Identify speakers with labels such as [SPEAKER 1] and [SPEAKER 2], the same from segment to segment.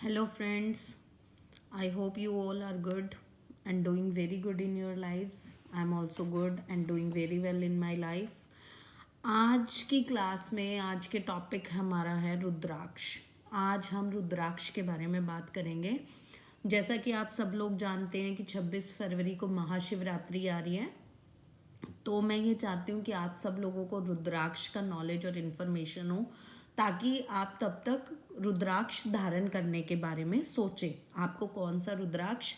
[SPEAKER 1] Hello, friends. I hope you all are good and doing very good in your lives. I'm also good and doing very well in my life. आज की class में आज के topic हमारा है रुद्राक्ष। आज हम रुद्राक्ष के बारे में बात करेंगे। जैसा कि आप सब लोग जानते हैं कि 26 फरवरी को महाशिवरात्रि आ रही है, तो मैं ये चाहती हूँ कि आप सब लोगों को रुद्राक्ष का नॉलेज और इन्फॉर्मेशन हो, ताकि आप तब तक रुद्राक्ष धारण करने के बारे में सोचें। आपको कौन सा रुद्राक्ष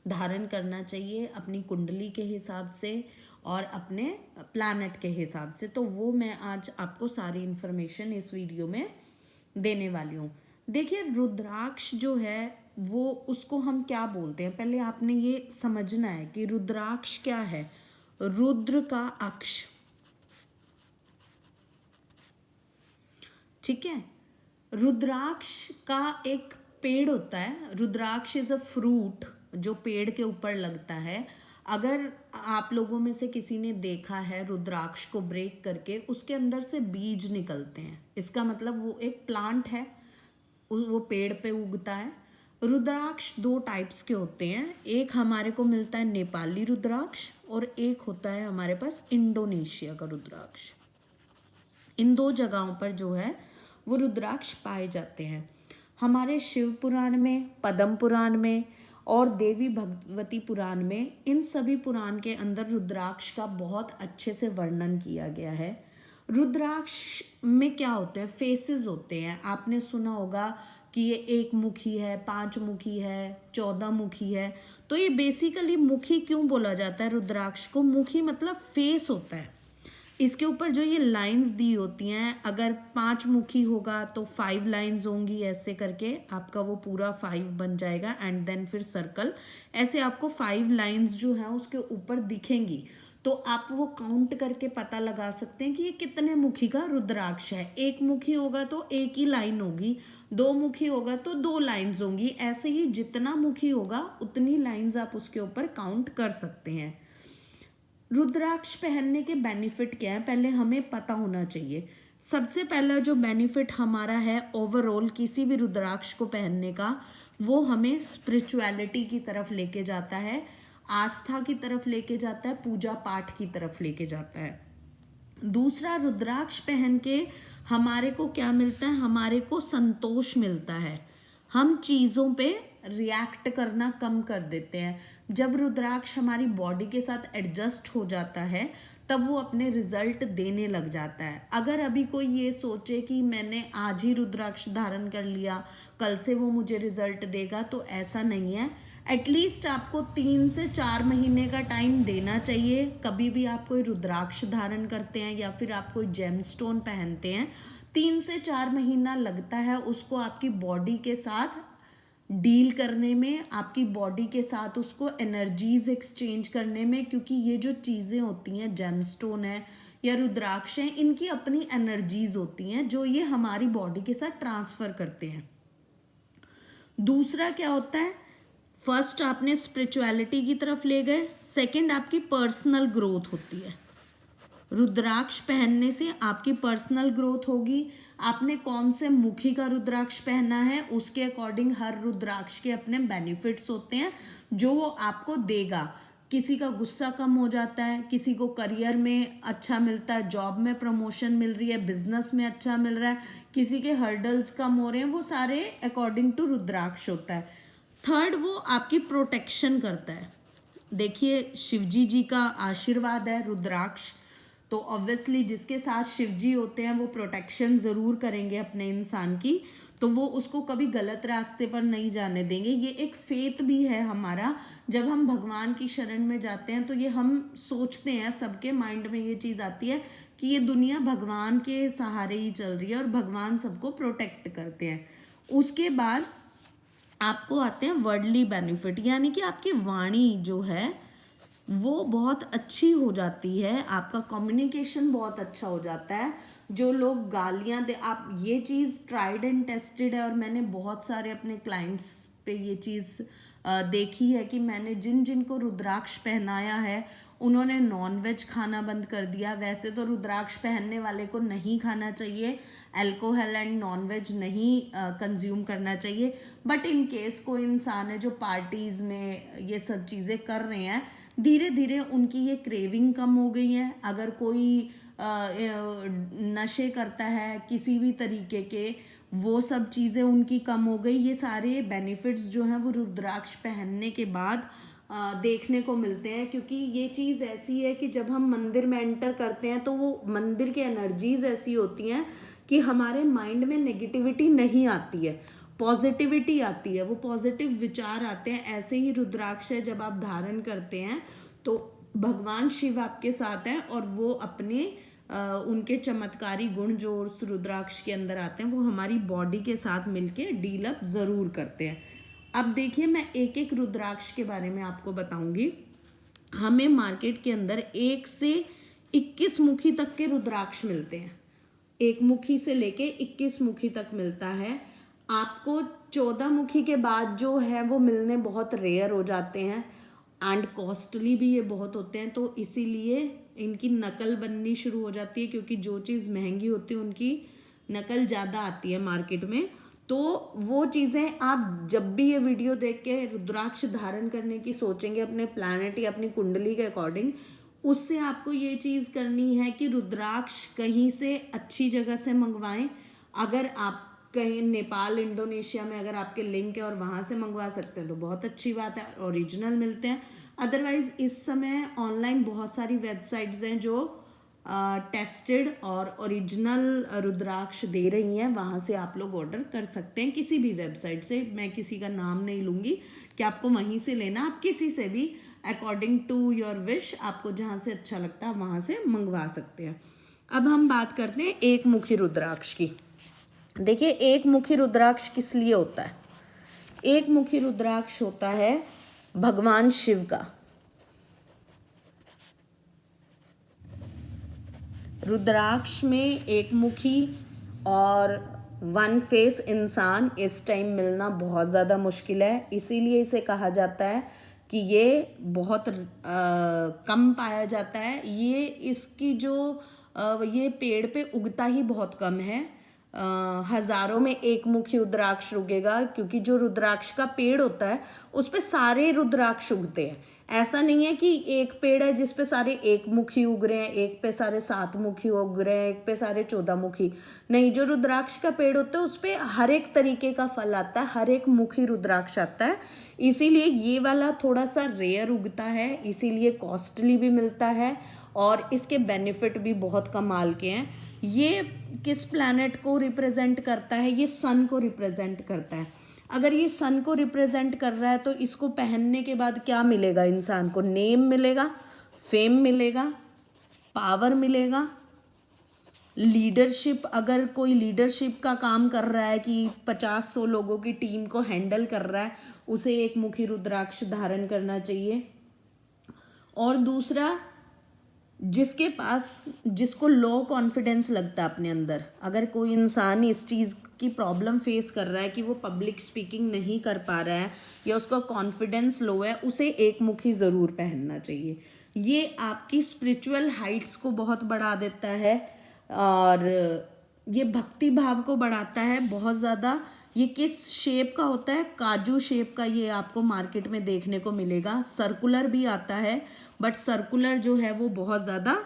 [SPEAKER 1] धारण करना चाहिए अपनी कुंडली के हिसाब से और अपने प्लैनेट के हिसाब से, तो वो मैं आज आपको सारी इन्फॉर्मेशन इस वीडियो में देने वाली हूँ। देखिए, रुद्राक्ष जो है वो उसको हम क्या बोलते हैं, पहले आपने ये समझना है कि रुद्राक्ष क्या है। रुद्र का अक्ष, ठीक है। रुद्राक्ष का एक पेड़ होता है। रुद्राक्ष इज अ फ्रूट जो पेड़ के ऊपर लगता है। अगर आप लोगों में से किसी ने देखा है रुद्राक्ष को ब्रेक करके, उसके अंदर से बीज निकलते हैं, इसका मतलब वो एक प्लांट है, वो पेड़ पे उगता है। रुद्राक्ष दो टाइप्स के होते हैं, एक हमारे को मिलता है नेपाली रुद्राक्ष और एक होता है हमारे पास इंडोनेशिया का रुद्राक्ष। इन दो जगहों पर जो है वो रुद्राक्ष पाए जाते हैं। हमारे शिव पुराण में, पद्म पुराण में और देवी भगवती पुराण में, इन सभी पुराण के अंदर रुद्राक्ष का बहुत अच्छे से वर्णन किया गया है। रुद्राक्ष में क्या होते हैं, फेसेस होते हैं। आपने सुना होगा कि ये एक मुखी है, 5 मुखी है, 14 मुखी है। तो ये बेसिकली मुखी क्यों बोला जाता है रुद्राक्ष को? मुखी मतलब फेस होता है। इसके ऊपर जो ये लाइंस दी होती हैं, अगर 5 मुखी होगा तो 5 लाइंस होंगी, ऐसे करके आपका वो पूरा 5 बन जाएगा एंड देन फिर सर्कल, ऐसे आपको 5 लाइंस जो है उसके ऊपर दिखेंगी। तो आप वो काउंट करके पता लगा सकते हैं कि ये कितने मुखी का रुद्राक्ष है। एक मुखी होगा तो एक ही लाइन होगी, 2 मुखी होगा तो 2 लाइंस होंगी, ऐसे ही जितना मुखी होगा उतनी लाइंस आप उसके ऊपर काउंट कर सकते हैं। रुद्राक्ष पहनने के बेनिफिट क्या है, पहले हमें पता होना चाहिए। सबसे पहला जो बेनिफिट हमारा है ओवरऑल किसी भी रुद्राक्ष को पहनने का, वो हमें स्पिरिचुअलिटी की तरफ लेके जाता है, आस्था की तरफ लेके जाता है, पूजा पाठ की तरफ लेके जाता है। दूसरा, रुद्राक्ष पहन के हमारे को क्या मिलता है, हमारे को संतोष मिलता है। हम चीज़ों पे रिएक्ट करना कम कर देते हैं। जब रुद्राक्ष हमारी बॉडी के साथ एडजस्ट हो जाता है तब वो अपने रिजल्ट देने लग जाता है। अगर अभी कोई ये सोचे कि मैंने आज ही रुद्राक्ष धारण कर लिया, कल से वो मुझे रिजल्ट देगा, तो ऐसा नहीं है। एटलीस्ट आपको 3 से 4 महीने का टाइम देना चाहिए। कभी भी आप कोई रुद्राक्ष धारण करते हैं या फिर आप कोई जेमस्टोन पहनते हैं, 3 से 4 महीना लगता है उसको आपकी बॉडी के साथ डील करने में, आपकी बॉडी के साथ उसको एनर्जीज एक्सचेंज करने में, क्योंकि ये जो चीज़ें होती हैं, जेमस्टोन है या रुद्राक्ष हैं, इनकी अपनी एनर्जीज होती हैं जो ये हमारी बॉडी के साथ ट्रांसफ़र करते हैं। दूसरा क्या होता है, फर्स्ट आपने स्पिरिचुअलिटी की तरफ ले गए, सेकंड आपकी पर्सनल ग्रोथ होती है। रुद्राक्ष पहनने से आपकी पर्सनल ग्रोथ होगी। आपने कौन से मुखी का रुद्राक्ष पहना है उसके अकॉर्डिंग हर रुद्राक्ष के अपने बेनिफिट्स होते हैं जो वो आपको देगा। किसी का गुस्सा कम हो जाता है, किसी को करियर में अच्छा मिलता है, जॉब में प्रमोशन मिल रही है, बिजनेस में अच्छा मिल रहा है, किसी के हर्डल्स कम हो रहे हैं, वो सारे अकॉर्डिंग टू रुद्राक्ष होता है। थर्ड, वो आपकी प्रोटेक्शन करता है। देखिए, शिवजी जी का आशीर्वाद है रुद्राक्ष, तो ऑब्वियसली जिसके साथ शिवजी होते हैं वो प्रोटेक्शन ज़रूर करेंगे अपने इंसान की, तो वो उसको कभी गलत रास्ते पर नहीं जाने देंगे। ये एक फेथ भी है हमारा। जब हम भगवान की शरण में जाते हैं तो ये हम सोचते हैं, सबके माइंड में ये चीज़ आती है कि ये दुनिया भगवान के सहारे ही चल रही है और भगवान सबको प्रोटेक्ट करते हैं। उसके बाद आपको आते हैं वर्ल्डली बेनिफिट, यानी कि आपकी वाणी जो है वो बहुत अच्छी हो जाती है, आपका कम्युनिकेशन बहुत अच्छा हो जाता है। जो लोग गालियां दे, आप ये चीज़ ट्राइड एंड टेस्टेड है और मैंने बहुत सारे अपने क्लाइंट्स पे ये चीज़ देखी है कि मैंने जिन जिन को रुद्राक्ष पहनाया है उन्होंने नॉनवेज खाना बंद कर दिया। वैसे तो रुद्राक्ष पहनने वाले को नहीं खाना चाहिए, अल्कोहल एंड नॉनवेज नहीं कंज्यूम करना चाहिए, बट इन केस कोई इंसान है जो पार्टीज़ में ये सब चीज़ें कर रहे हैं, धीरे धीरे उनकी ये क्रेविंग कम हो गई है। अगर कोई नशे करता है किसी भी तरीके के, वो सब चीज़ें उनकी कम हो गई। ये सारे बेनिफिट्स जो हैं वो रुद्राक्ष पहनने के बाद देखने को मिलते हैं, क्योंकि ये चीज़ ऐसी है कि जब हम मंदिर में एंटर करते हैं तो वो मंदिर की एनर्जीज ऐसी होती हैं कि हमारे माइंड में नेगेटिविटी नहीं आती है, पॉजिटिविटी आती है, वो पॉजिटिव विचार आते हैं। ऐसे ही रुद्राक्ष है, जब आप धारण करते हैं तो भगवान शिव आपके साथ हैं और वो अपने उनके चमत्कारी गुण जो उस रुद्राक्ष के अंदर आते हैं वो हमारी बॉडी के साथ मिलके डील अप ज़रूर करते हैं। अब देखिए, मैं एक एक रुद्राक्ष के बारे में आपको बताऊंगी। हमें मार्केट के अंदर 1 से 21 मुखी तक के रुद्राक्ष मिलते हैं। 1 मुखी से लेके 21 मुखी तक मिलता है। आपको 14 मुखी के बाद जो है वो मिलने बहुत रेयर हो जाते हैं एंड कॉस्टली भी ये बहुत होते हैं, तो इसीलिए इनकी नकल बननी शुरू हो जाती है, क्योंकि जो चीज़ महंगी होती है उनकी नकल ज़्यादा आती है मार्केट में। तो वो चीज़ें आप जब भी ये वीडियो देख के रुद्राक्ष धारण करने की सोचेंगे अपने प्लैनेट या अपनी कुंडली के अकॉर्डिंग, उससे आपको ये चीज़ करनी है कि रुद्राक्ष कहीं से अच्छी जगह से मंगवाएं। अगर आप कहीं नेपाल इंडोनेशिया में अगर आपके लिंक है और वहाँ से मंगवा सकते हैं तो बहुत अच्छी बात है, ओरिजिनल मिलते हैं। अदरवाइज़ इस समय ऑनलाइन बहुत सारी वेबसाइट्स हैं जो टेस्टेड और ओरिजिनल रुद्राक्ष दे रही हैं, वहाँ से आप लोग ऑर्डर कर सकते हैं किसी भी वेबसाइट से। मैं किसी का नाम नहीं लूँगी कि आपको वहीं से लेना, आप किसी से भी अकॉर्डिंग टू योर विश आपको जहाँ से अच्छा लगता है वहाँ से मंगवा सकते हैं। अब हम बात करते हैं एक मुखी रुद्राक्ष की। देखिए, एक मुखी रुद्राक्ष किस लिए होता है? एक मुखी रुद्राक्ष होता है भगवान शिव का। रुद्राक्ष में एक मुखी और 1 फेस इंसान इस टाइम मिलना बहुत ज़्यादा मुश्किल है, इसीलिए इसे कहा जाता है कि ये बहुत कम पाया जाता है। ये इसकी जो ये पेड़ पे उगता ही बहुत कम है। हजारों में एक मुखी रुद्राक्ष उगेगा, क्योंकि जो रुद्राक्ष का पेड़ होता है उस पे सारे रुद्राक्ष उगते हैं। ऐसा नहीं है कि एक पेड़ है जिस पे सारे एक मुखी उग रहे हैं, एक पे सारे 7 मुखी उग रहे हैं, एक पे सारे 14 मुखी। नहीं, जो रुद्राक्ष का पेड़ होता है उस पे हर एक तरीके का फल आता है, हर एक मुखी रुद्राक्ष आता है। इसीलिए ये वाला थोड़ा सा रेयर उगता है, इसीलिए कॉस्टली भी मिलता है और इसके बेनिफिट भी बहुत कमाल के हैं। ये किस प्लैनेट को रिप्रेजेंट करता है? ये सन को रिप्रेजेंट करता है। अगर ये सन को रिप्रेजेंट कर रहा है तो इसको पहनने के बाद क्या मिलेगा इंसान को? नेम मिलेगा, फेम मिलेगा, पावर मिलेगा, लीडरशिप। अगर कोई लीडरशिप का काम कर रहा है कि 50-100 लोगों की टीम को हैंडल कर रहा है, उसे एक मुखी रुद्राक्ष धारण करना चाहिए। और दूसरा, जिसको लो कॉन्फिडेंस लगता है अपने अंदर, अगर कोई इंसान इस चीज़ की प्रॉब्लम फेस कर रहा है कि वो पब्लिक स्पीकिंग नहीं कर पा रहा है या उसका कॉन्फिडेंस लो है, उसे एक मुखी ज़रूर पहनना चाहिए। ये आपकी स्पिरिचुअल हाइट्स को बहुत बढ़ा देता है और ये भक्ति भाव को बढ़ाता है बहुत ज़्यादा। ये किस शेप का होता है? काजू शेप का ये आपको मार्केट में देखने को मिलेगा। सर्कुलर भी आता है, बट सर्कुलर जो है वो बहुत ज़्यादा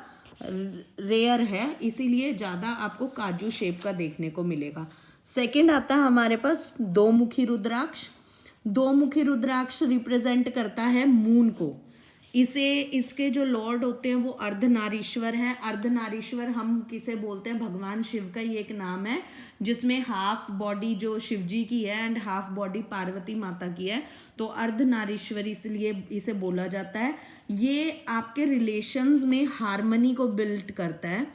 [SPEAKER 1] रेयर है, इसीलिए ज़्यादा आपको काजू शेप का देखने को मिलेगा। सेकंड आता है हमारे पास 2 मुखी रुद्राक्ष। 2 मुखी रुद्राक्ष रिप्रेजेंट करता है मून को। इसके जो लॉर्ड होते हैं वो अर्धनारीश्वर हैं। अर्धनारीश्वर हम किसे बोलते हैं? भगवान शिव का ही एक नाम है, जिसमें हाफ बॉडी जो शिव जी की है एंड हाफ बॉडी पार्वती माता की है, तो अर्धनारीश्वर इसलिए इसे बोला जाता है। ये आपके रिलेशंस में हार्मनी को बिल्ड करता है।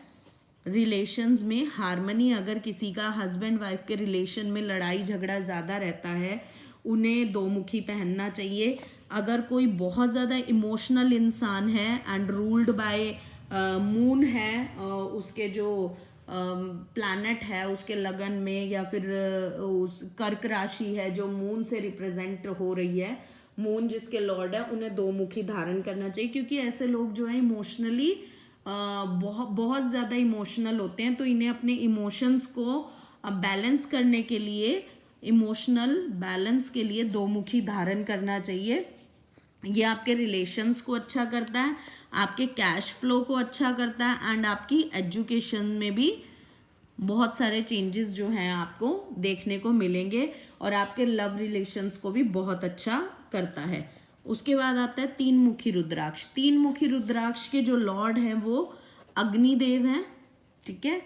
[SPEAKER 1] रिलेशंस में हार्मनी, अगर किसी का हस्बैंड वाइफ के रिलेशन में लड़ाई झगड़ा ज़्यादा रहता है, उन्हें 2 मुखी पहनना चाहिए। अगर कोई बहुत ज़्यादा इमोशनल इंसान है एंड रूल्ड बाय मून है, उसके जो प्लैनेट है उसके लगन में, या फिर उस कर्क राशि है जो मून से रिप्रेजेंट हो रही है, मून जिसके लॉर्ड है उन्हें दो मुखी धारण करना चाहिए, क्योंकि ऐसे लोग जो है इमोशनली बहुत बहुत ज़्यादा इमोशनल होते हैं, तो इन्हें अपने इमोशंस को बैलेंस करने के लिए, इमोशनल बैलेंस के लिए दो मुखी धारण करना चाहिए। ये आपके रिलेशंस को अच्छा करता है, आपके कैश फ्लो को अच्छा करता है, एंड आपकी एजुकेशन में भी बहुत सारे चेंजेस जो हैं आपको देखने को मिलेंगे, और आपके लव रिलेशंस को भी बहुत अच्छा करता है। उसके बाद आता है तीन मुखी रुद्राक्ष। तीन मुखी रुद्राक्ष के जो लॉर्ड हैं वो अग्निदेव हैं, ठीक है।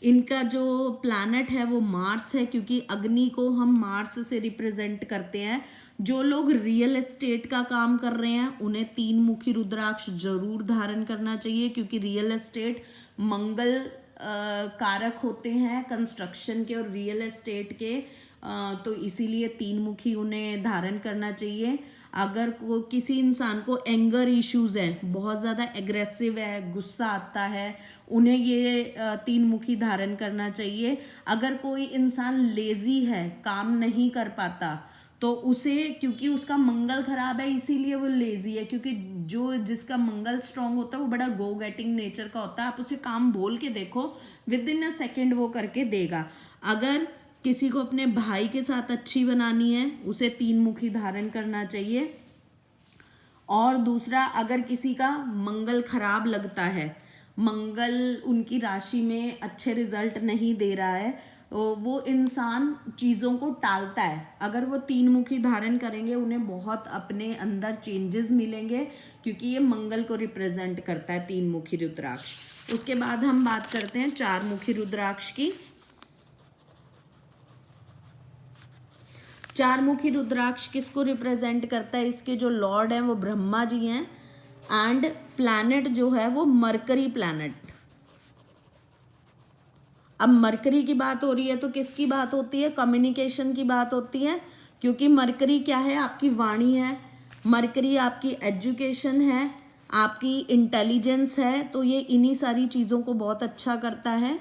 [SPEAKER 1] इनका जो प्लैनेट है वो मार्स है, क्योंकि अग्नि को हम मार्स से रिप्रेजेंट करते हैं। जो लोग रियल एस्टेट का काम कर रहे हैं उन्हें तीन मुखी रुद्राक्ष जरूर धारण करना चाहिए, क्योंकि रियल एस्टेट मंगल कारक होते हैं कंस्ट्रक्शन के और रियल एस्टेट के, तो इसीलिए तीन मुखी उन्हें धारण करना चाहिए। अगर किसी इंसान को एंगर इश्यूज है, बहुत ज़्यादा एग्रेसिव है, गुस्सा आता है, उन्हें ये तीन मुखी धारण करना चाहिए। अगर कोई इंसान लेजी है, काम नहीं कर पाता, तो उसे, क्योंकि उसका मंगल खराब है इसीलिए वो लेजी है, क्योंकि जिसका मंगल स्ट्रांग होता है वो बड़ा गो गेटिंग नेचर का होता है। आप उसे काम बोल के देखो, विद इन अ सेकेंड वो करके देगा। अगर किसी को अपने भाई के साथ अच्छी बनानी है, उसे तीन मुखी धारण करना चाहिए। और दूसरा, अगर किसी का मंगल खराब लगता है, मंगल उनकी राशि में अच्छे रिजल्ट नहीं दे रहा है, तो वो इंसान चीज़ों को टालता है, अगर वो तीन मुखी धारण करेंगे उन्हें बहुत अपने अंदर चेंजेस मिलेंगे, क्योंकि ये मंगल को रिप्रेजेंट करता है तीन मुखी रुद्राक्ष। उसके बाद हम बात करते हैं चार मुखी रुद्राक्ष की। चार मुखी रुद्राक्ष किसको रिप्रेजेंट करता है? इसके जो लॉर्ड हैं वो ब्रह्मा जी हैं, एंड प्लैनेट जो है वो मरकरी प्लैनेट। अब मरकरी की बात हो रही है तो किसकी बात होती है? कम्युनिकेशन की बात होती है, क्योंकि मरकरी क्या है? आपकी वाणी है, मरकरी आपकी एजुकेशन है, आपकी इंटेलिजेंस है, तो ये इन्हीं सारी चीज़ों को बहुत अच्छा करता है,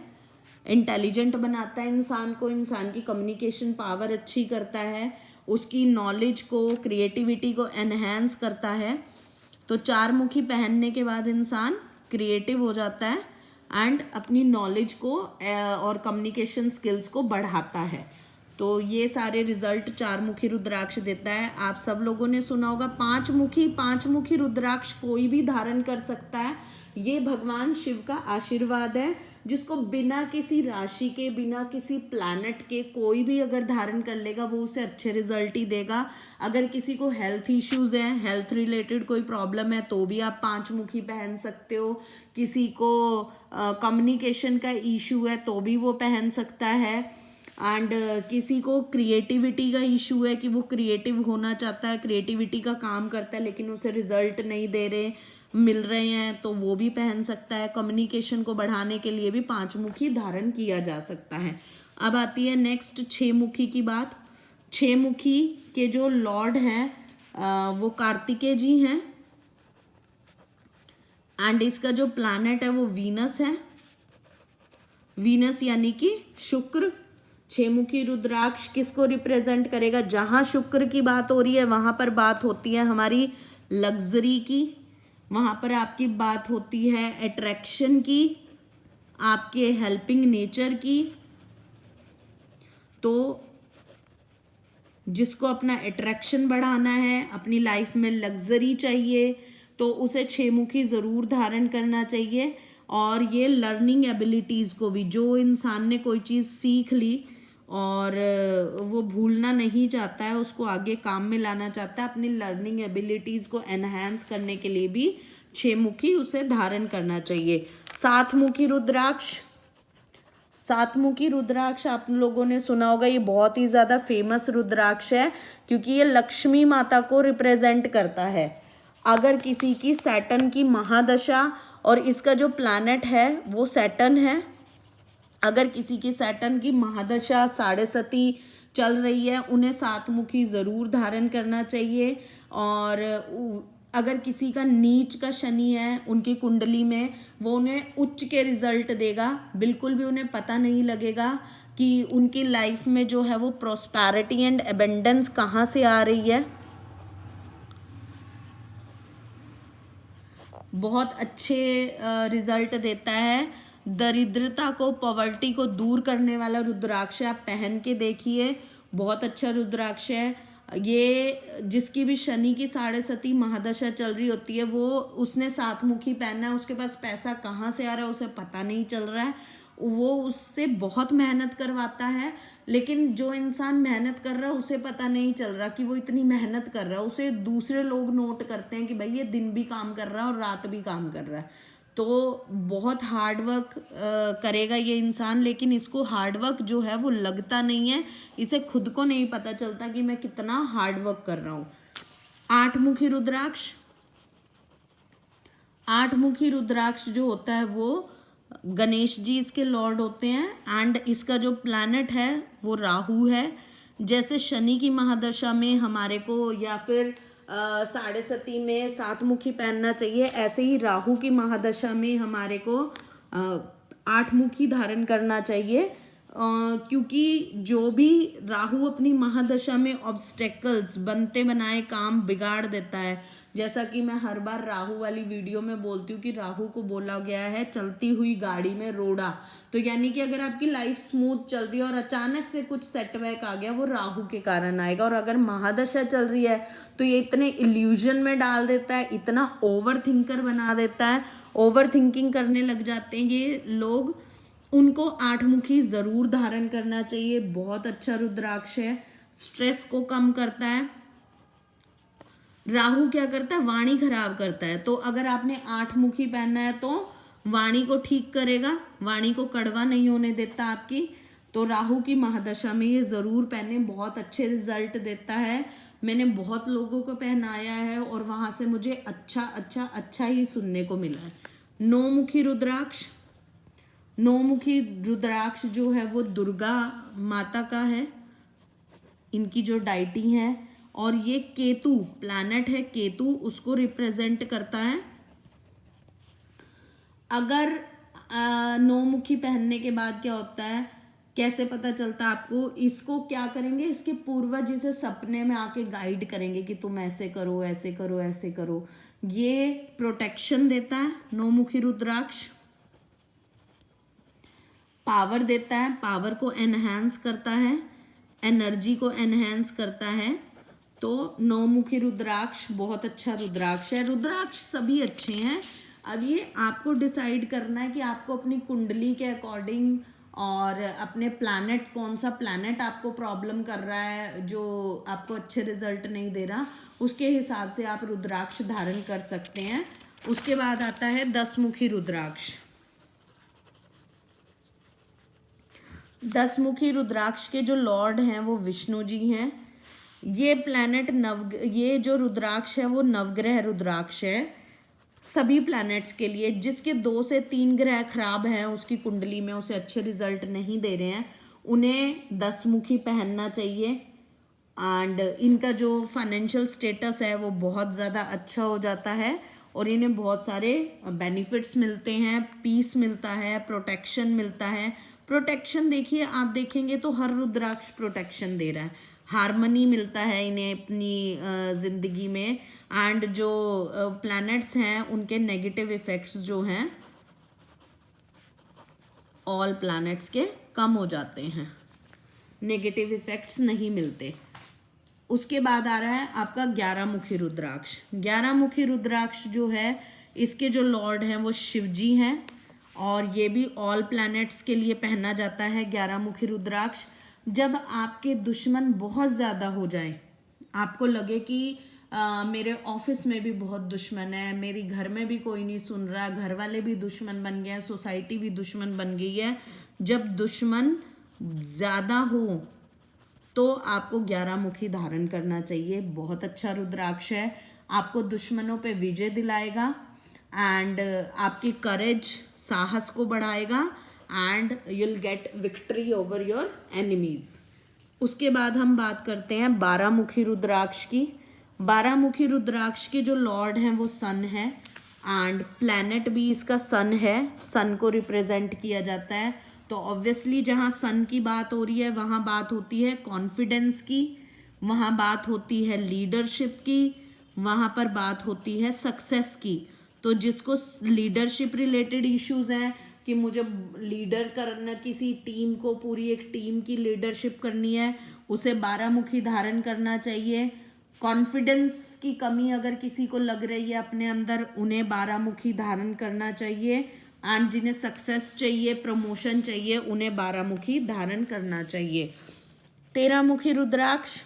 [SPEAKER 1] इंटेलिजेंट बनाता है इंसान को, इंसान की कम्युनिकेशन पावर अच्छी करता है, उसकी नॉलेज को, क्रिएटिविटी को एनहेंस करता है। तो चार मुखी पहनने के बाद इंसान क्रिएटिव हो जाता है एंड अपनी नॉलेज को और कम्युनिकेशन स्किल्स को बढ़ाता है। तो ये सारे रिजल्ट चार मुखी रुद्राक्ष देता है। आप सब लोगों ने सुना होगा पांच मुखी रुद्राक्ष कोई भी धारण कर सकता है। ये भगवान शिव का आशीर्वाद है, जिसको बिना किसी राशि के, बिना किसी प्लैनेट के कोई भी अगर धारण कर लेगा वो उसे अच्छे रिजल्ट ही देगा। अगर किसी को हेल्थ इश्यूज हैं, हेल्थ रिलेटेड कोई प्रॉब्लम है, तो भी आप पांच मुखी पहन सकते हो। किसी को कम्युनिकेशन का इशू है तो भी वो पहन सकता है, एंड किसी को क्रिएटिविटी का इशू है कि वो क्रिएटिव होना चाहता है, क्रिएटिविटी का काम करता है लेकिन उसे रिजल्ट नहीं मिल रहे हैं, तो वो भी पहन सकता है। कम्युनिकेशन को बढ़ाने के लिए भी पांच मुखी धारण किया जा सकता है। अब आती है नेक्स्ट छह मुखी की बात। छह मुखी के जो लॉर्ड हैं वो कार्तिकेय जी हैं, एंड इसका जो प्लैनेट है वो वीनस है, वीनस यानी कि शुक्र। छह मुखी रुद्राक्ष किसको रिप्रेजेंट करेगा? जहां शुक्र की बात हो रही है वहां पर बात होती है हमारी लग्जरी की, वहां पर आपकी बात होती है अट्रैक्शन की, आपके हेल्पिंग नेचर की। तो जिसको अपना अट्रैक्शन बढ़ाना है, अपनी लाइफ में लग्जरी चाहिए, तो उसे छह मुखी ज़रूर धारण करना चाहिए। और ये लर्निंग एबिलिटीज़ को भी, जो इंसान ने कोई चीज़ सीख ली और वो भूलना नहीं चाहता है, उसको आगे काम में लाना चाहता है, अपनी लर्निंग एबिलिटीज़ को एनहांस करने के लिए भी छह मुखी उसे धारण करना चाहिए। सात मुखी रुद्राक्ष, सात मुखी रुद्राक्ष आप लोगों ने सुना होगा, ये बहुत ही ज़्यादा फेमस रुद्राक्ष है क्योंकि ये लक्ष्मी माता को रिप्रेजेंट करता है। अगर किसी की सैटर्न की महादशा, और इसका जो प्लैनेट है वो सैटर्न है, अगर किसी की सैटर्न की महादशा साढ़े सती चल रही है, उन्हें सात मुखी ज़रूर धारण करना चाहिए। और अगर किसी का नीच का शनि है उनकी कुंडली में, वो उन्हें उच्च के रिजल्ट देगा, बिल्कुल भी उन्हें पता नहीं लगेगा कि उनकी लाइफ में जो है वो प्रॉस्पेरिटी एंड एबेंडेंस कहाँ से आ रही है। बहुत अच्छे रिजल्ट देता है। दरिद्रता को, पॉवर्टी को दूर करने वाला रुद्राक्ष है। आप पहन के देखिए, बहुत अच्छा रुद्राक्ष है ये। जिसकी भी शनि की 7.5 महादशा चल रही होती है, वो उसने 7 मुखी पहनना है, उसके पास पैसा कहाँ से आ रहा है उसे पता नहीं चल रहा है, वो उससे बहुत मेहनत करवाता है। लेकिन जो इंसान मेहनत कर रहा है उसे पता नहीं चल रहा कि वो इतनी मेहनत कर रहा है, उसे दूसरे लोग नोट करते हैं कि भाई ये दिन भी काम कर रहा है और रात भी काम कर रहा है। तो बहुत हार्ड वर्क करेगा ये इंसान, लेकिन इसको हार्ड वर्क जो है वो लगता नहीं है, इसे खुद को नहीं पता चलता कि मैं कितना हार्ड वर्क कर रहा हूँ। 8 मुखी रुद्राक्ष, 8 मुखी रुद्राक्ष जो होता है वो गणेश जी इसके लॉर्ड होते हैं। एंड इसका जो प्लैनेट है वो राहु है। जैसे शनि की महादशा में हमारे को या फिर 7.5 में 7 मुखी पहनना चाहिए, ऐसे ही राहु की महादशा में हमारे को 8 मुखी धारण करना चाहिए। क्योंकि जो भी राहु अपनी महादशा में ऑब्स्टेकल्स, बनते बनाए काम बिगाड़ देता है। जैसा कि मैं हर बार राहु वाली वीडियो में बोलती हूँ कि राहु को बोला गया है चलती हुई गाड़ी में रोड़ा। तो यानी कि अगर आपकी लाइफ स्मूथ चल रही है और अचानक से कुछ सेटबैक आ गया, वो राहु के कारण आएगा। और अगर महादशा चल रही है तो ये इतने इल्यूजन में डाल देता है, इतना ओवर थिंकर बना देता है, ओवर थिंकिंग करने लग जाते हैं ये लोग। उनको 8 मुखी जरूर धारण करना चाहिए। बहुत अच्छा रुद्राक्ष है, स्ट्रेस को कम करता है। राहु क्या करता है, वाणी खराब करता है। तो अगर आपने 8 मुखी पहनना है तो वाणी को ठीक करेगा, वाणी को कड़वा नहीं होने देता आपकी। तो राहु की महादशा में ये जरूर पहने, बहुत अच्छे रिजल्ट देता है। मैंने बहुत लोगों को पहनाया है और वहां से मुझे अच्छा ही सुनने को मिला है। 9 मुखी रुद्राक्ष, 9 मुखी रुद्राक्ष जो है वो दुर्गा माता का है, इनकी जो डाइटी है। और ये केतु प्लैनेट है, केतु उसको रिप्रेजेंट करता है। अगर 9 मुखी पहनने के बाद क्या होता है, कैसे पता चलता है आपको, इसको क्या करेंगे, इसके पूर्वज इसे सपने में आके गाइड करेंगे कि तुम ऐसे करो, ऐसे करो, ऐसे करो। ये प्रोटेक्शन देता है 9 मुखी रुद्राक्ष। पावर देता है, पावर को एनहांस करता है, एनर्जी को एनहांस करता है। तो 9 मुखी रुद्राक्ष बहुत अच्छा रुद्राक्ष है। रुद्राक्ष सभी अच्छे हैं। अब ये आपको डिसाइड करना है कि आपको अपनी कुंडली के अकॉर्डिंग और अपने प्लैनेट, कौन सा प्लैनेट आपको प्रॉब्लम कर रहा है, जो आपको अच्छे रिजल्ट नहीं दे रहा, उसके हिसाब से आप रुद्राक्ष धारण कर सकते हैं। उसके बाद आता है 10 मुखी रुद्राक्ष। 10 मुखी रुद्राक्ष के जो लॉर्ड हैं वो विष्णु जी हैं। ये प्लैनेट ये जो रुद्राक्ष है वो नवग्रह रुद्राक्ष है सभी प्लैनेट्स के लिए। जिसके 2 से 3 ग्रह खराब हैं उसकी कुंडली में, उसे अच्छे रिजल्ट नहीं दे रहे हैं, उन्हें 10 मुखी पहनना चाहिए। एंड इनका जो फाइनेंशियल स्टेटस है वो बहुत ज़्यादा अच्छा हो जाता है और इन्हें बहुत सारे बेनिफिट्स मिलते हैं, पीस मिलता है, प्रोटेक्शन मिलता है। प्रोटेक्शन देखिए, आप देखेंगे तो हर रुद्राक्ष प्रोटेक्शन दे रहा है, हार्मनी मिलता है इन्हें अपनी ज़िंदगी में। एंड जो प्लैनेट्स हैं उनके नेगेटिव इफ़ेक्ट्स जो हैं ऑल प्लैनेट्स के कम हो जाते हैं, नेगेटिव इफ़ेक्ट्स नहीं मिलते। उसके बाद आ रहा है आपका 11 मुखी रुद्राक्ष। 11 मुखी रुद्राक्ष जो है इसके जो लॉर्ड हैं वो शिव जी हैं और ये भी ऑल प्लैनेट्स के लिए पहना जाता है 11 मुखी रुद्राक्ष। जब आपके दुश्मन बहुत ज़्यादा हो जाए, आपको लगे कि मेरे ऑफिस में भी बहुत दुश्मन है, मेरी घर में भी कोई नहीं सुन रहा, घर वाले भी दुश्मन बन गए हैं, सोसाइटी भी दुश्मन बन गई है, जब दुश्मन ज़्यादा हो तो आपको 11 मुखी धारण करना चाहिए। बहुत अच्छा रुद्राक्ष है, आपको दुश्मनों पे विजय दिलाएगा एंड आपकी करेज, साहस को बढ़ाएगा and you'll get victory over your enemies। उसके बाद हम बात करते हैं 12 मुखी रुद्राक्ष की। 12 मुखी रुद्राक्ष के जो लॉर्ड हैं वो सन है एंड प्लैनेट भी इसका सन है, सन को रिप्रेजेंट किया जाता है। तो ऑब्वियसली जहाँ सन की बात हो रही है वहाँ बात होती है कॉन्फिडेंस की, वहाँ बात होती है लीडरशिप की, वहाँ पर बात होती है सक्सेस की। तो जिसको लीडरशिप रिलेटेड इश्यूज हैं कि मुझे लीडर करना, किसी टीम को, पूरी एक टीम की लीडरशिप करनी है, उसे 12 मुखी धारण करना चाहिए। कॉन्फिडेंस की कमी अगर किसी को लग रही है अपने अंदर, उन्हें 12 मुखी धारण करना चाहिए। एंड जिन्हें सक्सेस चाहिए, प्रमोशन चाहिए, उन्हें 12 मुखी धारण करना चाहिए। 13 मुखी रुद्राक्ष,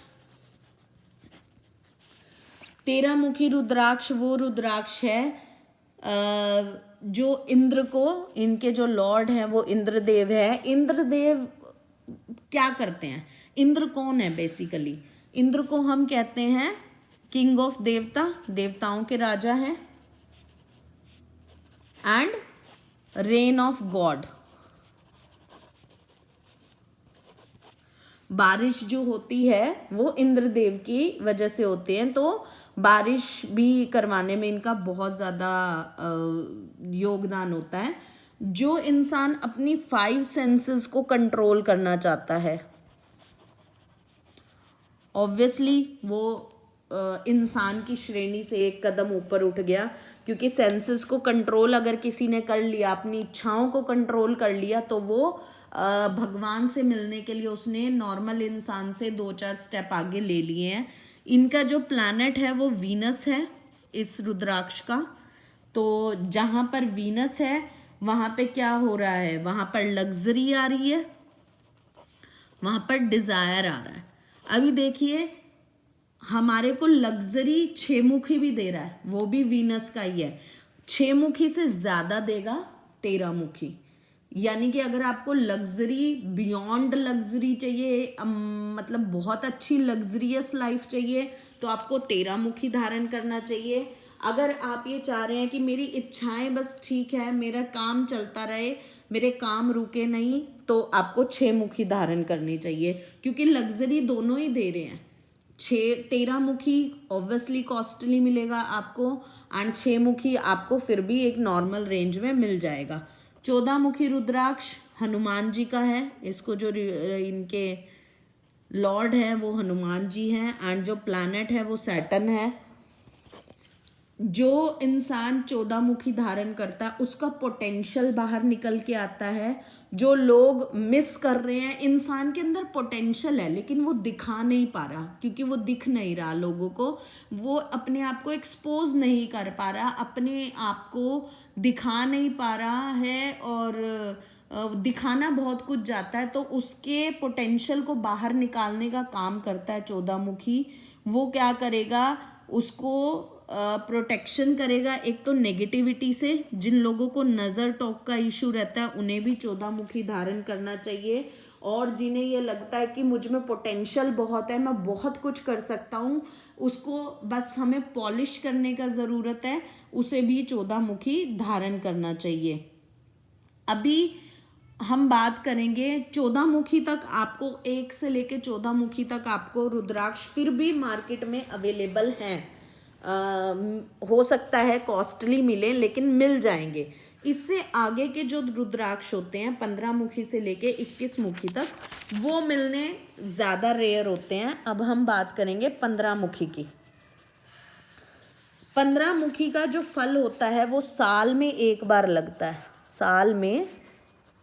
[SPEAKER 1] 13 मुखी रुद्राक्ष वो रुद्राक्ष है जो इंद्र को, इनके जो लॉर्ड हैं वो इंद्रदेव है। इंद्रदेव क्या करते हैं? इंद्र कौन है? बेसिकली इंद्र को हम कहते हैं किंग ऑफ देवता, देवताओं के राजा हैं, एंड रेन ऑफ गॉड। बारिश जो होती है वो इंद्रदेव की वजह से होती है, तो बारिश भी करवाने में इनका बहुत ज़्यादा योगदान होता है। जो इंसान अपनी 5 सेंसेस को कंट्रोल करना चाहता है, ऑब्वियसली वो इंसान की श्रेणी से एक कदम ऊपर उठ गया, क्योंकि सेंसेस को कंट्रोल अगर किसी ने कर लिया, अपनी इच्छाओं को कंट्रोल कर लिया, तो वो भगवान से मिलने के लिए उसने नॉर्मल इंसान से 2-4 स्टेप आगे ले लिए हैं। इनका जो प्लैनेट है वो वीनस है इस रुद्राक्ष का। तो जहाँ पर वीनस है वहाँ पे क्या हो रहा है? वहाँ पर लग्जरी आ रही है, वहाँ पर डिज़ायर आ रहा है। अभी देखिए हमारे को लग्जरी 6 मुखी भी दे रहा है, वो भी वीनस का ही है। 6 मुखी से ज़्यादा देगा 13 मुखी। यानी कि अगर आपको लग्जरी, बियॉन्ड लग्जरी चाहिए, मतलब बहुत अच्छी लग्जरियस लाइफ चाहिए, तो आपको 13 मुखी धारण करना चाहिए। अगर आप ये चाह रहे हैं कि मेरी इच्छाएं बस ठीक है, मेरा काम चलता रहे, मेरे काम रुके नहीं, तो आपको 6 मुखी धारण करनी चाहिए, क्योंकि लग्जरी दोनों ही दे रहे हैं। 13 मुखी ऑब्वियसली कॉस्टली मिलेगा आपको, एंड 6 मुखी आपको फिर भी एक नॉर्मल रेंज में मिल जाएगा। 14 मुखी रुद्राक्ष हनुमान जी का है। इसको जो इनके लॉर्ड हैं वो हनुमान जी हैं, एंड जो प्लैनेट है वो सैटर्न है। जो इंसान 14 मुखी धारण करता है उसका पोटेंशियल बाहर निकल के आता है। जो लोग मिस कर रहे हैं, इंसान के अंदर पोटेंशियल है लेकिन वो दिखा नहीं पा रहा, क्योंकि वो दिख नहीं रहा लोगों को, वो अपने आप को एक्सपोज नहीं कर पा रहा, अपने आप को दिखा नहीं पा रहा है, और दिखाना बहुत कुछ जाता है, तो उसके पोटेंशियल को बाहर निकालने का काम करता है 14 मुखी। वो क्या करेगा? उसको प्रोटेक्शन करेगा, एक तो नेगेटिविटी से। जिन लोगों को नज़र टॉक का इशू रहता है उन्हें भी 14 मुखी धारण करना चाहिए, और जिन्हें ये लगता है कि मुझ में पोटेंशियल बहुत है, मैं बहुत कुछ कर सकता हूँ, उसको बस हमें पॉलिश करने का ज़रूरत है, उसे भी 14 मुखी धारण करना चाहिए। अभी हम बात करेंगे 14 मुखी तक। आपको 1 से लेके 14 मुखी तक आपको रुद्राक्ष फिर भी मार्केट में अवेलेबल हैं। हो सकता है कॉस्टली मिले, लेकिन मिल जाएंगे। इससे आगे के जो रुद्राक्ष होते हैं 15 मुखी से लेके 21 मुखी तक, वो मिलने ज़्यादा रेयर होते हैं। अब हम बात करेंगे 15 मुखी की। 15 मुखी का जो फल होता है वो साल में 1 बार लगता है। साल में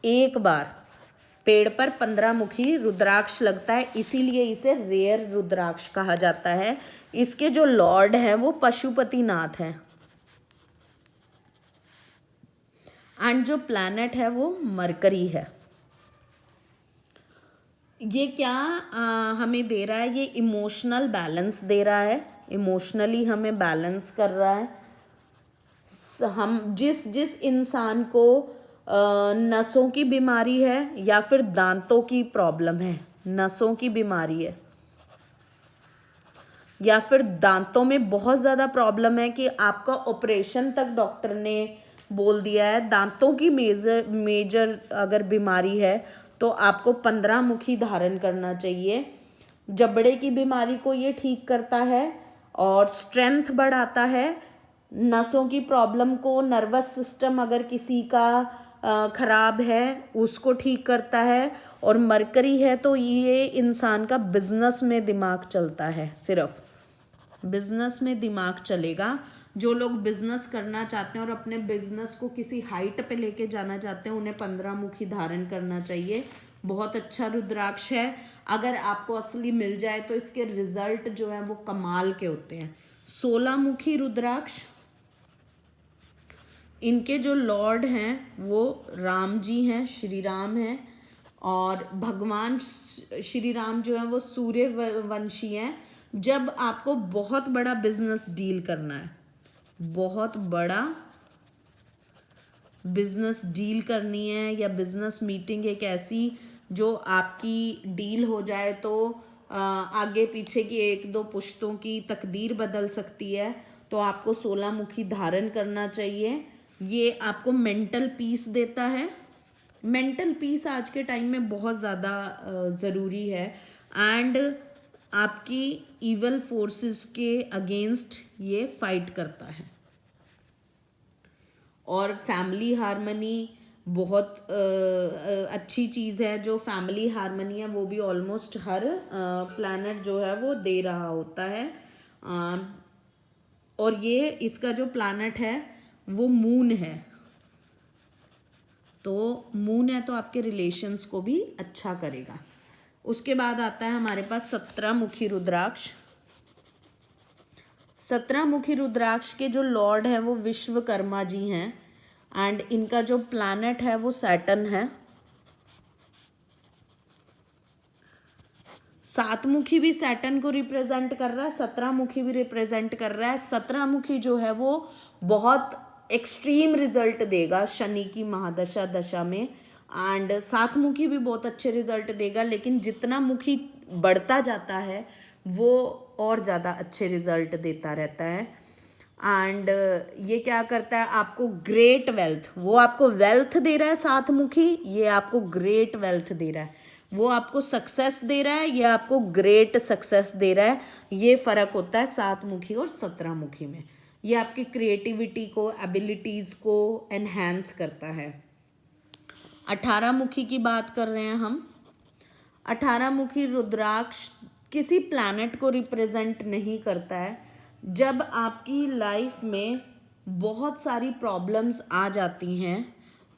[SPEAKER 1] 1 बार पेड़ पर 15 मुखी रुद्राक्ष लगता है, इसीलिए इसे रेयर रुद्राक्ष कहा जाता है। इसके जो लॉर्ड हैं वो पशुपतिनाथ हैं, एंड जो प्लैनेट है वो मरकरी है। ये क्या हमें दे रहा है? ये इमोशनल बैलेंस दे रहा है, इमोशनली हमें बैलेंस कर रहा है। हम जिस इंसान को नसों की बीमारी है या फिर दांतों की प्रॉब्लम है, नसों की बीमारी है या फिर दांतों में बहुत ज़्यादा प्रॉब्लम है कि आपका ऑपरेशन तक डॉक्टर ने बोल दिया है, दांतों की मेजर अगर बीमारी है तो आपको 15 मुखी धारण करना चाहिए। जबड़े की बीमारी को ये ठीक करता है और स्ट्रेंथ बढ़ाता है। नसों की प्रॉब्लम को, नर्वस सिस्टम अगर किसी का खराब है उसको ठीक करता है। और मरकरी है तो ये इंसान का बिजनेस में दिमाग चलता है, सिर्फ बिजनेस में दिमाग चलेगा। जो लोग बिजनेस करना चाहते हैं और अपने बिजनेस को किसी हाइट पे लेके जाना चाहते हैं, उन्हें 15 मुखी धारण करना चाहिए। बहुत अच्छा रुद्राक्ष है। अगर आपको असली मिल जाए तो इसके रिजल्ट जो है वो कमाल के होते हैं। 16 मुखी रुद्राक्ष, इनके जो लॉर्ड हैं वो राम जी हैं, श्री राम हैं। और भगवान श्री राम जो है वो सूर्य वंशी हैं। जब आपको बहुत बड़ा बिजनेस डील करना है, बहुत बड़ा बिजनेस डील करनी है, या बिजनेस मीटिंग एक ऐसी जो आपकी डील हो जाए तो आगे पीछे की 1-2 पुश्तों की तकदीर बदल सकती है, तो आपको 16 मुखी धारण करना चाहिए। ये आपको मेंटल पीस देता है। मेंटल पीस आज के टाइम में बहुत ज़्यादा ज़रूरी है। एंड आपकी इवल फोर्सेस के अगेंस्ट ये फाइट करता है। और फैमिली हार्मनी बहुत अच्छी चीज़ है। जो फैमिली हार्मनी है वो भी ऑलमोस्ट हर प्लैनेट जो है वो दे रहा होता है। और ये इसका जो प्लैनेट है वो मून है, तो मून है तो आपके रिलेशंस को भी अच्छा करेगा। उसके बाद आता है हमारे पास 17 मुखी रुद्राक्ष। 17 मुखी रुद्राक्ष के जो लॉर्ड हैं वो विश्वकर्मा जी हैं। एंड इनका जो प्लैनेट है वो सैटर्न है। 7 मुखी भी सैटर्न को रिप्रेजेंट कर रहा है, 17 मुखी भी रिप्रेजेंट कर रहा है। 17 मुखी जो है वो बहुत एक्सट्रीम रिजल्ट देगा शनि की महादशा दशा में। एंड 7 मुखी भी बहुत अच्छे रिजल्ट देगा, लेकिन जितना मुखी बढ़ता जाता है वो और ज़्यादा अच्छे रिजल्ट देता रहता है। एंड ये क्या करता है, आपको ग्रेट वेल्थ, वो आपको वेल्थ दे रहा है 7 मुखी, ये आपको ग्रेट वेल्थ दे रहा है। वो आपको सक्सेस दे रहा है, ये आपको ग्रेट सक्सेस दे रहा है। ये फ़र्क होता है 7 मुखी और 17 मुखी में। ये आपकी क्रिएटिविटी को, एबिलिटीज़ को एनहांस करता है। 18 मुखी की बात कर रहे हैं हम। 18 मुखी रुद्राक्ष किसी प्लैनेट को रिप्रेजेंट नहीं करता है। जब आपकी लाइफ में बहुत सारी प्रॉब्लम्स आ जाती हैं,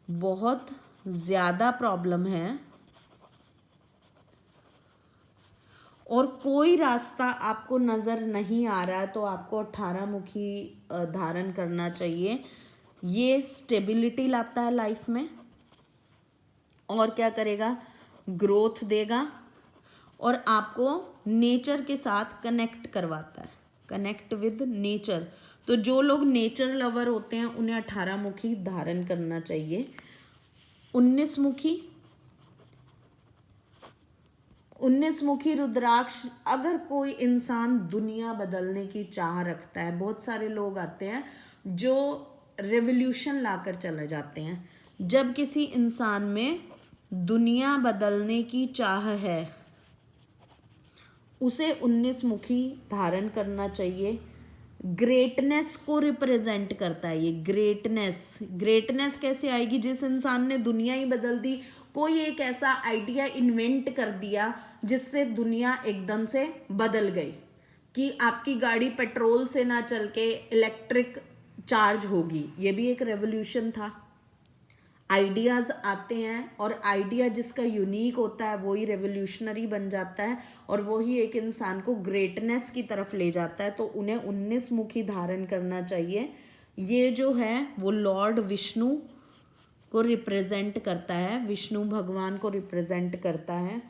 [SPEAKER 1] बहुत ज़्यादा प्रॉब्लम है और कोई रास्ता आपको नज़र नहीं आ रहा है, तो आपको 18 मुखी धारण करना चाहिए। ये स्टेबिलिटी लाता है लाइफ में। और क्या करेगा, ग्रोथ देगा और आपको नेचर के साथ कनेक्ट करवाता है, कनेक्ट विद नेचर। तो जो लोग नेचर लवर होते हैं उन्हें 18 मुखी धारण करना चाहिए। 19 मुखी, 19 मुखी रुद्राक्ष, अगर कोई इंसान दुनिया बदलने की चाह रखता है, बहुत सारे लोग आते हैं जो रेवोल्यूशन लाकर चले जाते हैं। जब किसी इंसान में दुनिया बदलने की चाह है उसे 19 मुखी धारण करना चाहिए। ग्रेटनेस को रिप्रेजेंट करता है ये। ग्रेटनेस, ग्रेटनेस कैसे आएगी, जिस इंसान ने दुनिया ही बदल दी, कोई एक ऐसा आइडिया इन्वेंट कर दिया जिससे दुनिया एकदम से बदल गई कि आपकी गाड़ी पेट्रोल से ना चल के इलेक्ट्रिक चार्ज होगी। ये भी एक रेवोल्यूशन था। आइडियाज़ आते हैं और आइडिया जिसका यूनिक होता है वही रेवोल्यूशनरी बन जाता है और वही एक इंसान को ग्रेटनेस की तरफ ले जाता है। तो उन्हें 19 मुखी धारण करना चाहिए। ये जो है वो लॉर्ड विष्णु को रिप्रेजेंट करता है, विष्णु भगवान को रिप्रेजेंट करता है।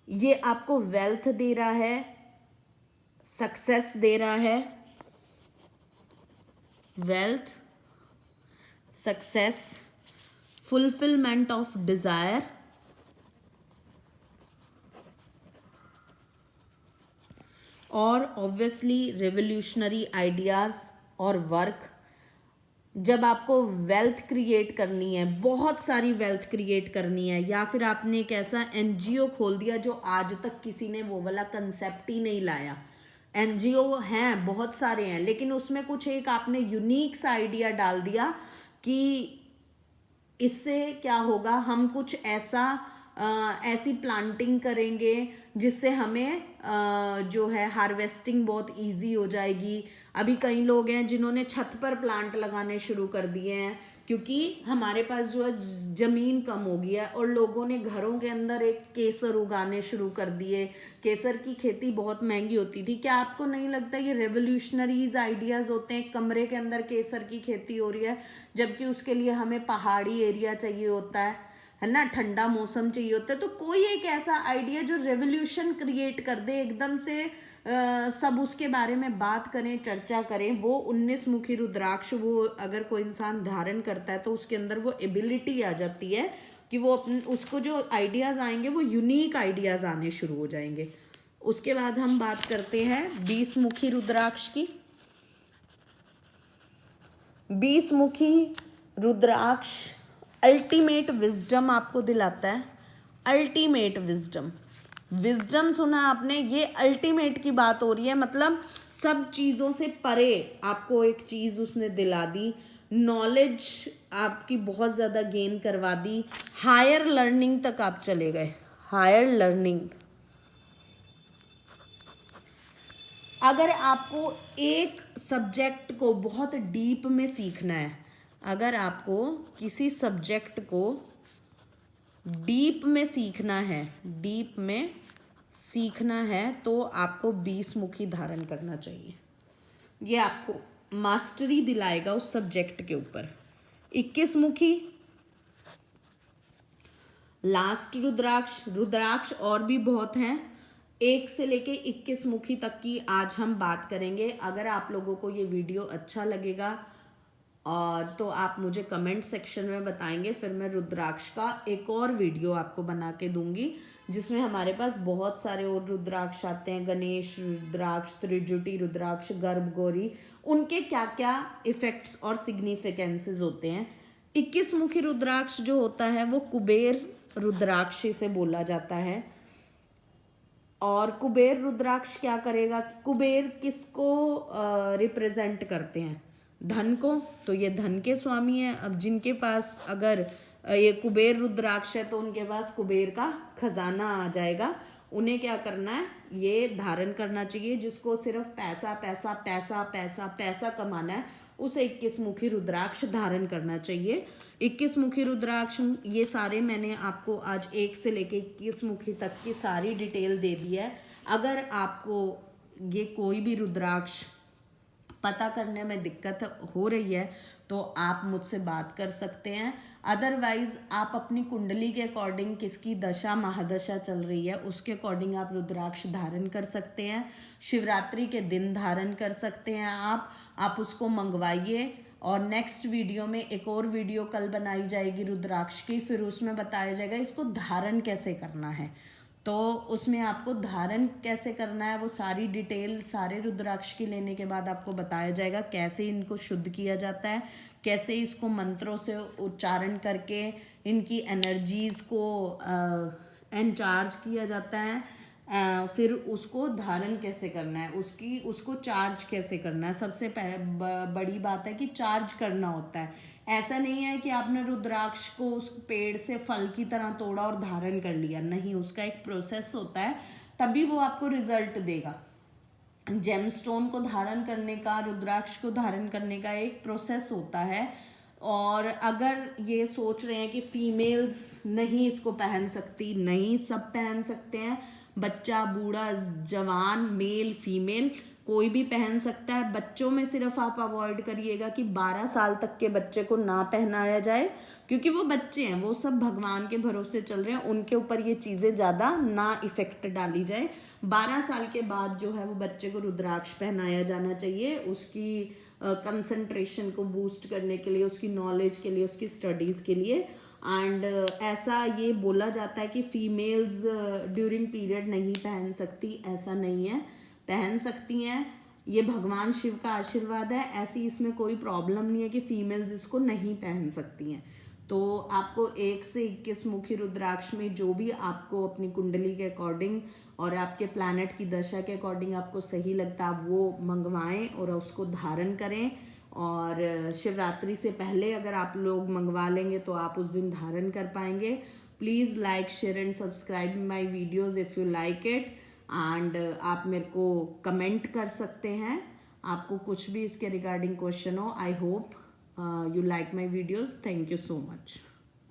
[SPEAKER 1] ये आपको वेल्थ दे रहा है, सक्सेस दे रहा है, wealth, success, fulfilment of desire और ऑब्वियसली रेवोल्यूशनरी आइडियाज़ और वर्क। जब आपको वेल्थ क्रिएट करनी है, बहुत सारी वेल्थ क्रिएट करनी है, या फिर आपने एक ऐसा एनजीओ खोल दिया जो आज तक किसी ने वो वाला कंसेप्ट ही नहीं लाया। एनजीओ हैं बहुत सारे हैं, लेकिन उसमें कुछ एक आपने यूनिक सा आइडिया डाल दिया कि इससे क्या होगा, हम कुछ ऐसा ऐसी प्लांटिंग करेंगे जिससे हमें जो है हार्वेस्टिंग बहुत इजी हो जाएगी, अभी कई लोग हैं जिन्होंने छत पर प्लांट लगाने शुरू कर दिए हैं, क्योंकि हमारे पास जो है ज़मीन कम हो गई है और लोगों ने घरों के अंदर एक केसर उगाने शुरू कर दिए। केसर की खेती बहुत महंगी होती थी। क्या आपको नहीं लगता ये रेवोल्यूशनरीज आइडियाज़ होते हैं? कमरे के अंदर केसर की खेती हो रही है, जबकि उसके लिए हमें पहाड़ी एरिया चाहिए होता है ना, ठंडा मौसम चाहिए होता है। तो कोई एक ऐसा आइडिया जो रेवोल्यूशन क्रिएट कर दे एकदम से, सब उसके बारे में बात करें, चर्चा करें। वो 19 मुखी रुद्राक्ष वो अगर कोई इंसान धारण करता है तो उसके अंदर वो एबिलिटी आ जाती है कि वो उसको जो आइडियाज़ आएंगे वो यूनिक आइडियाज़ आने शुरू हो जाएंगे। उसके बाद हम बात करते हैं 20 मुखी रुद्राक्ष की। 20 मुखी रुद्राक्ष अल्टीमेट विजडम आपको दिलाता है। अल्टीमेट विजडम, विजडम सुना आपने, ये अल्टीमेट की बात हो रही है, मतलब सब चीज़ों से परे आपको एक चीज़ उसने दिला दी। नॉलेज आपकी बहुत ज़्यादा गेन करवा दी। हायर लर्निंग तक आप चले गए। हायर लर्निंग, अगर आपको एक सब्जेक्ट को बहुत डीप में सीखना है, अगर आपको किसी सब्जेक्ट को डीप में सीखना है, डीप में सीखना है, तो आपको 20 मुखी धारण करना चाहिए। ये आपको मास्टरी दिलाएगा उस सब्जेक्ट के ऊपर। 21 मुखी लास्ट रुद्राक्ष, रुद्राक्ष और भी बहुत हैं, 1 से लेके 21 मुखी तक की आज हम बात करेंगे। अगर आप लोगों को ये वीडियो अच्छा लगेगा और तो आप मुझे कमेंट सेक्शन में बताएंगे, फिर मैं रुद्राक्ष का एक और वीडियो आपको बना के दूंगी, जिसमें हमारे पास बहुत सारे और रुद्राक्ष आते हैं। गणेश रुद्राक्ष, त्रिजुटी रुद्राक्ष, गर्भगौरी, उनके क्या क्या इफेक्ट्स और सिग्निफिकेंसेस होते हैं। 21 मुखी रुद्राक्ष जो होता है वो कुबेर रुद्राक्ष से बोला जाता है। और कुबेर रुद्राक्ष क्या करेगा? कुबेर किसको रिप्रेजेंट करते हैं? धन को। तो ये धन के स्वामी है। अब जिनके पास अगर ये कुबेर रुद्राक्ष है तो उनके पास कुबेर का खजाना आ जाएगा। उन्हें क्या करना है? ये धारण करना चाहिए। जिसको सिर्फ पैसा पैसा पैसा पैसा पैसा कमाना है, उसे 21 मुखी रुद्राक्ष धारण करना चाहिए। 21 मुखी रुद्राक्ष ये सारे मैंने आपको आज 1 से लेके 21 मुखी तक की सारी डिटेल दे दी है। अगर आपको ये कोई भी रुद्राक्ष पता करने में दिक्कत हो रही है तो आप मुझसे बात कर सकते हैं। अदरवाइज आप अपनी कुंडली के अकॉर्डिंग, किसकी दशा महादशा चल रही है उसके अकॉर्डिंग आप रुद्राक्ष धारण कर सकते हैं। शिवरात्रि के दिन धारण कर सकते हैं आप उसको मंगवाइए। और नेक्स्ट वीडियो में एक और वीडियो कल बनाई जाएगी रुद्राक्ष की, फिर उसमें बताया जाएगा इसको धारण कैसे करना है। तो उसमें आपको धारण कैसे करना है वो सारी डिटेल सारे रुद्राक्ष की लेने के बाद आपको बताया जाएगा। कैसे इनको शुद्ध किया जाता है, कैसे इसको मंत्रों से उच्चारण करके इनकी एनर्जीज को एनचार्ज किया जाता है, फिर उसको धारण कैसे करना है, उसको चार्ज कैसे करना है। सबसे बड़ी बात है कि चार्ज करना होता है। ऐसा नहीं है कि आपने रुद्राक्ष को उस पेड़ से फल की तरह तोड़ा और धारण कर लिया, नहीं, उसका एक प्रोसेस होता है, तभी वो आपको रिजल्ट देगा। जेमस्टोन को धारण करने का, रुद्राक्ष को धारण करने का एक प्रोसेस होता है। और अगर ये सोच रहे हैं कि फीमेल्स नहीं इसको पहन सकती, नहीं, सब पहन सकते हैं। बच्चा, बूढ़ा, जवान, मेल, फीमेल कोई भी पहन सकता है। बच्चों में सिर्फ आप अवॉइड करिएगा कि 12 साल तक के बच्चे को ना पहनाया जाए, क्योंकि वो बच्चे हैं, वो सब भगवान के भरोसे चल रहे हैं, उनके ऊपर ये चीज़ें ज़्यादा ना इफेक्ट डाली जाए। 12 साल के बाद जो है वो बच्चे को रुद्राक्ष पहनाया जाना चाहिए, उसकी कंसंट्रेशन को बूस्ट करने के लिए, उसकी नॉलेज के लिए, उसकी स्टडीज़ के लिए। एंड ऐसा ये बोला जाता है कि फीमेल्स ड्यूरिंग पीरियड नहीं पहन सकती, ऐसा नहीं है, पहन सकती हैं। ये भगवान शिव का आशीर्वाद है, ऐसी इसमें कोई प्रॉब्लम नहीं है कि फीमेल्स इसको नहीं पहन सकती हैं। तो आपको 1 से 21 मुखी रुद्राक्ष में जो भी आपको अपनी कुंडली के अकॉर्डिंग और आपके प्लैनेट की दशा के अकॉर्डिंग आपको सही लगता है, आप वो मंगवाएं और उसको धारण करें। और शिवरात्रि से पहले अगर आप लोग मंगवा लेंगे तो आप उस दिन धारण कर पाएंगे। Please like, share and subscribe my videos if you like it. And आप मेरे को कमेंट कर सकते हैं। आपको कुछ भी इसके रिगार्डिंग क्वेश्चन हो, I hope you like my videos. Thank you so much.